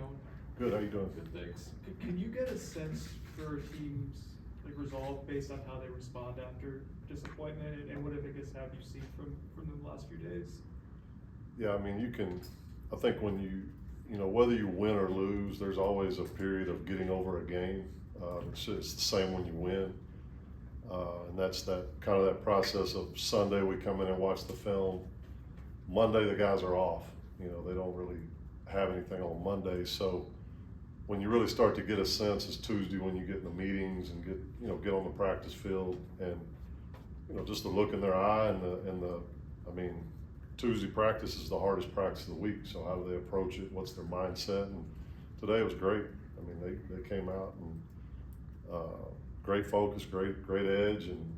going? Good, how you doing? Good, thanks. Can you get a sense for a team's resolve based on how they respond after disappointment, and what I guess have you seen from them the last few days? Yeah, I mean, I think when you know, whether you win or lose, there's always a period of getting over a game. It's the same when you win. And that's that process of Sunday we come in and watch the film. Monday the guys are off. You know, they don't really have anything on Monday. So when you really start to get a sense is Tuesday when you get in the meetings and get on the practice field, and just the look in their eye and the I mean, Tuesday practice is the hardest practice of the week. So how do they approach it? What's their mindset? And today was great. I mean, they came out and great focus, great edge, and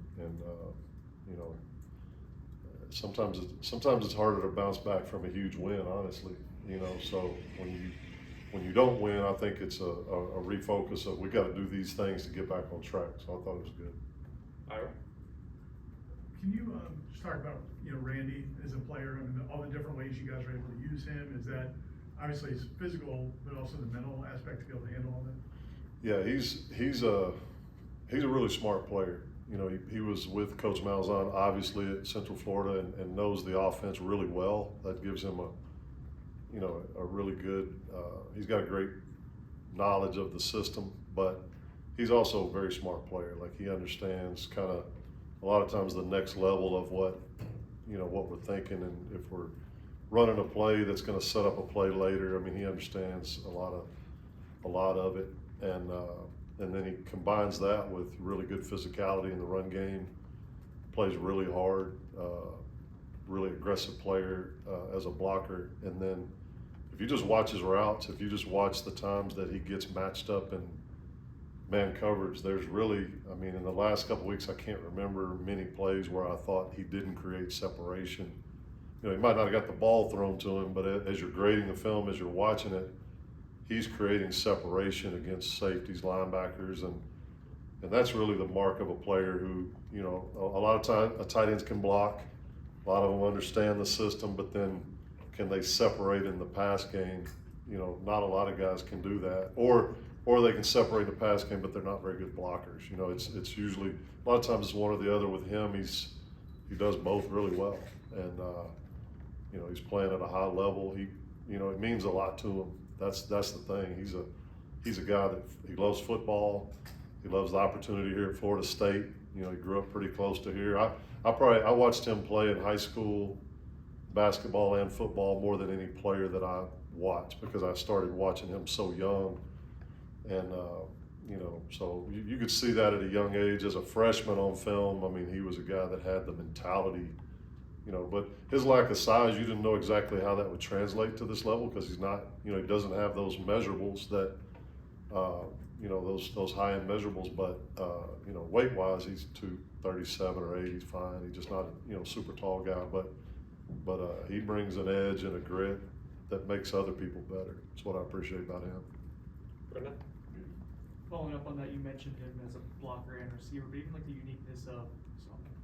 sometimes it's harder to bounce back from a huge win, honestly. So when you don't win, I think it's a refocus of we got to do these things to get back on track. So I thought it was good. Ira? Can you just talk about Randy as a player and all the different ways you guys are able to use him? Is that obviously it's physical, but also the mental aspect to be able to handle all that? Yeah, he's a really smart player. He was with Coach Malzahn obviously at Central Florida and knows the offense really well. That gives him a really good. He's got a great knowledge of the system, but he's also a very smart player. Like, he understands kind of a lot of times the next level of what we're thinking, and if we're running a play that's going to set up a play later. I mean, he understands a lot of it, and then he combines that with really good physicality in the run game. Plays really hard, really aggressive player as a blocker. And then if you just watch his routes, if you just watch the times that he gets matched up in man coverage, there's really, I mean, in the last couple of weeks, I can't remember many plays where I thought he didn't create separation. He might not have got the ball thrown to him, but as you're grading the film, as you're watching it, he's creating separation against safeties, linebackers, and that's really the mark of a player who, a lot of time a tight ends can block. A lot of them understand the system, but then can they separate in the pass game? Not a lot of guys can do that. Or they can separate the pass game, but they're not very good blockers. It's usually, a lot of times it's one or the other. With him, he does both really well. And, he's playing at a high level. It means a lot to him. That's the thing. He's a guy that he loves football. He loves the opportunity here at Florida State. He grew up pretty close to here. I watched him play in high school basketball and football more than any player that I watched, because I started watching him so young. And so you could see that at a young age. As a freshman on film, I mean, he was a guy that had the mentality. But his lack of size, you didn't know exactly how that would translate to this level, because he's not, he doesn't have those measurables that, those high-end measurables. But, weight-wise, he's 237 or 8. He's fine. He's just not a, super tall guy. But he brings an edge and a grit that makes other people better. That's what I appreciate about him. Brendan? Following up on that, you mentioned him as a blocker and receiver, but even the uniqueness of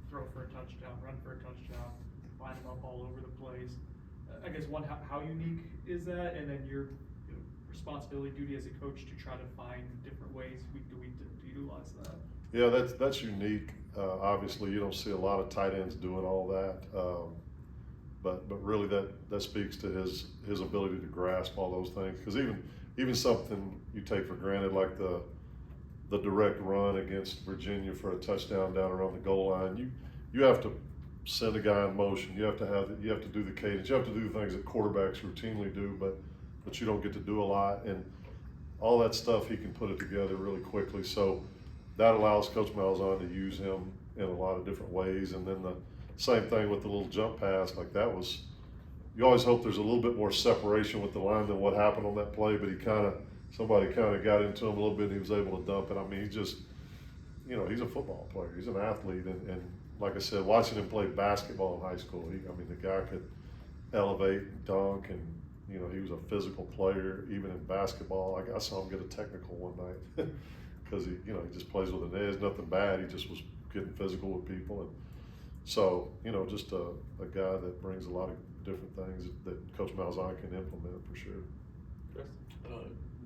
throw for a touchdown, run for a touchdown, line him up all over the place. I guess one, how unique is that? And then your responsibility, duty as a coach to try to find different ways week to week to utilize that. Yeah, that's unique. Obviously, you don't see a lot of tight ends doing all that, but really that speaks to his ability to grasp all those things. Because even something you take for granted, like the direct run against Virginia for a touchdown down around the goal line, you have to send a guy in motion. You have to do the cadence. You have to do things that quarterbacks routinely do, but you don't get to do a lot. And all that stuff, he can put it together really quickly. So that allows Coach Malzahn to use him in a lot of different ways. And then the same thing with the little jump pass, like that was, you always hope there's a little bit more separation with the line than what happened on that play, but somebody kind of got into him a little bit and he was able to dump it. I mean, he's just, he's a football player. He's an athlete. And like I said, watching him play basketball in high school, the guy could elevate and dunk, and, he was a physical player, even in basketball. I saw him get a technical one night because he just plays with an edge, nothing bad. He just was getting physical with people. And so, just a guy that brings a lot of different things that Coach Malzahn can implement for sure. Chris?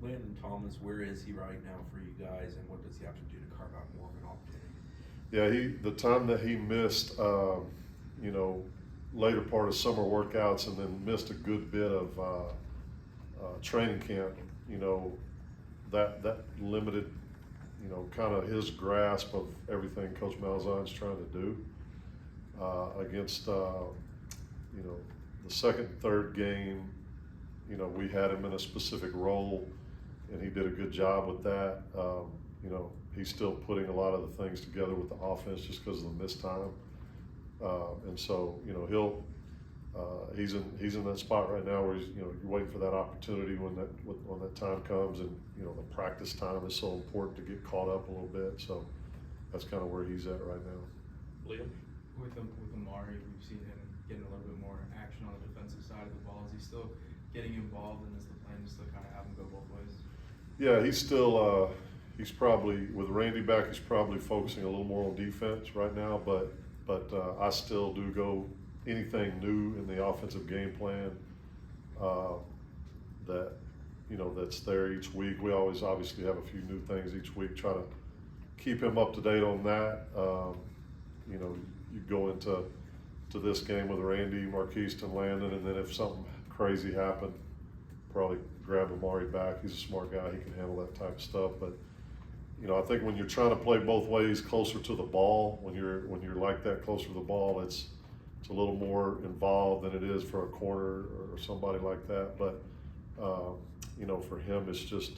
Landon Thomas, where is he right now for you guys, and what does he have to do to carve out more of an opportunity? Yeah, the time that he missed, later part of summer workouts and then missed a good bit of training camp, that limited, kind of his grasp of everything Coach Malzahn's trying to do against, the second and third game, we had him in a specific role and he did a good job with that. He's still putting a lot of the things together with the offense just because of the missed time. And so, he's in that spot right now where he's, you're waiting for that opportunity when that time comes, and the practice time is so important to get caught up a little bit. So that's kind of where he's at right now. Liam? With Amaree, we've seen him getting a little bit more action on the defensive side of the ball. Is he still getting involved, and is the plan just to kind of have him go both ways? Yeah, he's still, he's probably, with Randy back, he's probably focusing a little more on defense right now, but I still do go anything new in the offensive game plan that, that's there each week. We always obviously have a few new things each week, try to keep him up to date on that. You go into this game with Randy, Marquise, and Landon, and then if something crazy happened, probably grab Amaree back. He's a smart guy, he can handle that type of stuff. But I think when you're trying to play both ways closer to the ball, when you're like that closer to the ball, it's a little more involved than it is for a corner or somebody like that. But for him, it's just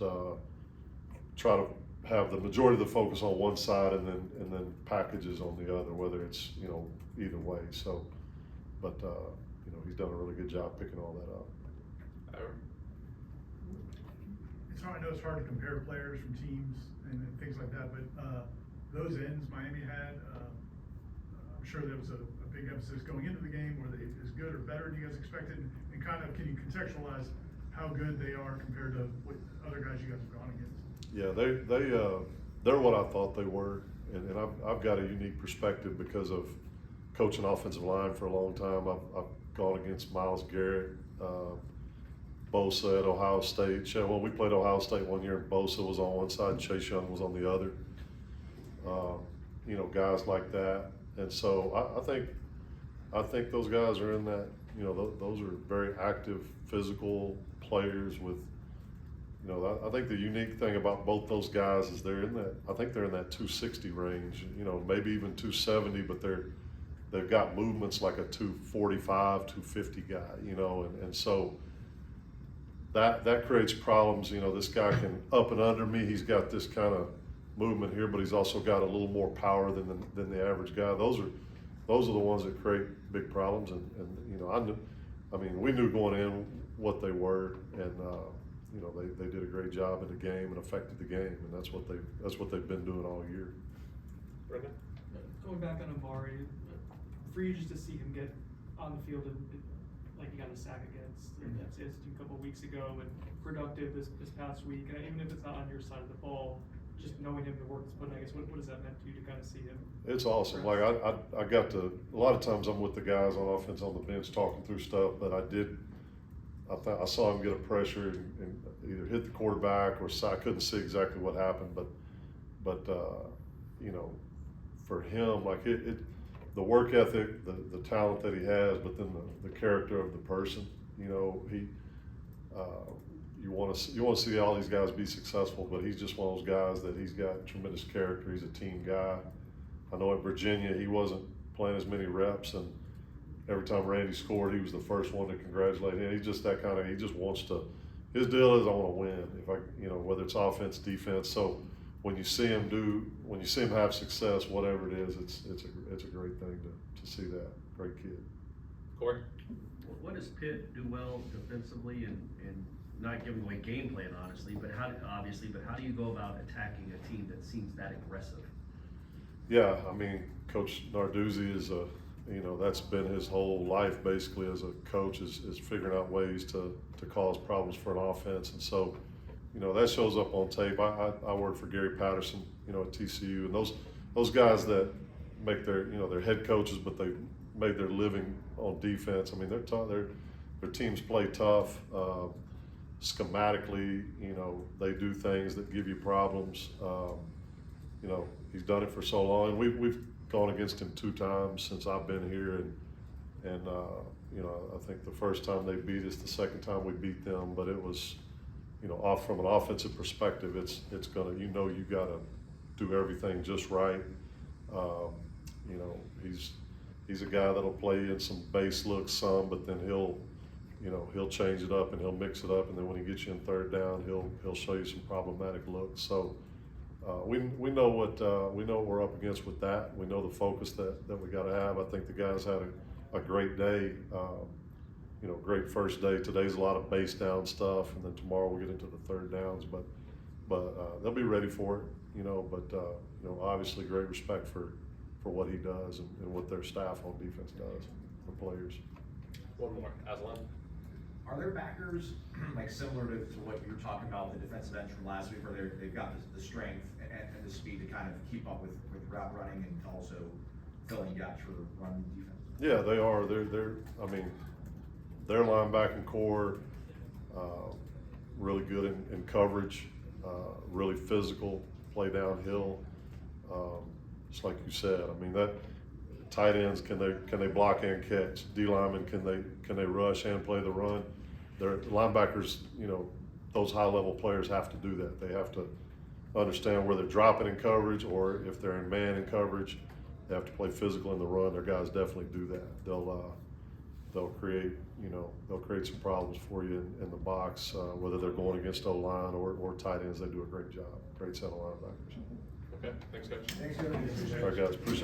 try to have the majority of the focus on one side and then packages on the other, whether it's either way. So, but he's done a really good job picking all that up. I know it's hard to compare players from teams and things like that, but those ends Miami had, I'm sure there was a big emphasis going into the game. Were they as good or better than you guys expected? And kind of, can you contextualize how good they are compared to what other guys you guys have gone against? Yeah, they're what I thought they were, and I've got a unique perspective because of coaching offensive line for a long time. I've gone against Myles Garrett, Bosa at Ohio State. When we played Ohio State one year, Bosa was on one side and Chase Young was on the other. Guys like that. And so I think those guys are in that, those are very active, physical players with, I think the unique thing about both those guys is I think they're in that 260 range, maybe even 270, but they've got movements like a 245, 250 guy, and so that creates problems. This guy can up and under me. He's got this kind of movement here, but he's also got a little more power than the average guy. Those are the ones that create big problems. And we knew going in what they were, and they did a great job in the game and affected the game, and that's what they've been doing all year. Brendan? Going back on Amaree, for you just to see him get on the field and like he got a sack against a couple of weeks ago and productive this past week, and even if it's not on your side of the ball, just knowing him, the work he's put in, I guess, what has that meant to you to kind of see him? It's awesome. Like I got to, a lot of times I'm with the guys on offense on the bench talking through stuff, but I saw him get a pressure and either hit the quarterback or I couldn't see exactly what happened, but for him, like the work ethic, the talent that he has, but then the character of the person, you want to see all these guys be successful, but he's just one of those guys that he's got tremendous character. He's a team guy. I know at Virginia he wasn't playing as many reps, and every time Randy scored, he was the first one to congratulate him. He's just that kind of. He just wants to. His deal is I want to win. Whether it's offense, defense. So when you see him have success, whatever it is, it's a great thing to see that. Great kid. Corey? What does Pitt do well defensively and not giving away game plan, honestly, but how do you go about attacking a team that seems that aggressive? Yeah, Coach Narduzzi is that's been his whole life basically as a coach is figuring out ways to cause problems for an offense, and so that shows up on tape. I work for Gary Patterson, at TCU, and those guys that make they're head coaches, but they made their living on defense. They're tough. Their teams play tough. schematically, you know, they do things that give you problems. You know, he's done it for so long, and we've gone against him 2 times since I've been here, and you know, I think the first time they beat us, the second time we beat them, but it was, you know, off from an offensive perspective, it's gonna, you know, you gotta do everything just right. You know, he's a guy that'll play in some base looks some, but then he'll change it up and he'll mix it up, and then when he gets you in 3rd down, he'll show you some problematic looks. So we know what we're up against with that. We know the focus that we got to have. I think the guys had a great day. You know, great first day. Today's a lot of base down stuff, and then tomorrow we'll get into the 3rd downs. But they'll be ready for it. You know, but you know, obviously great respect for what he does and what their staff on defense does for players. One more, Aslan. Are there backers like similar to what you were talking about, the defensive ends from last week, where they've got the strength and the speed to kind of keep up with route running and also filling gaps for the run defense? Yeah, they are. I mean, their linebacking core, really good in coverage, really physical, play downhill. Just like you said, I mean, that tight ends, can they block and catch? D linemen, can they rush and play the run? Their linebackers, you know, those high level players have to do that. They have to understand where they're dropping in coverage, or if they're in man in coverage, they have to play physical in the run. Their guys definitely do that. They'll create some problems for you in the box, whether they're going against O-line or tight ends. They do a great job. Great set of linebackers. Okay, thanks, Coach. Thanks, Coach. All right, guys, appreciate it.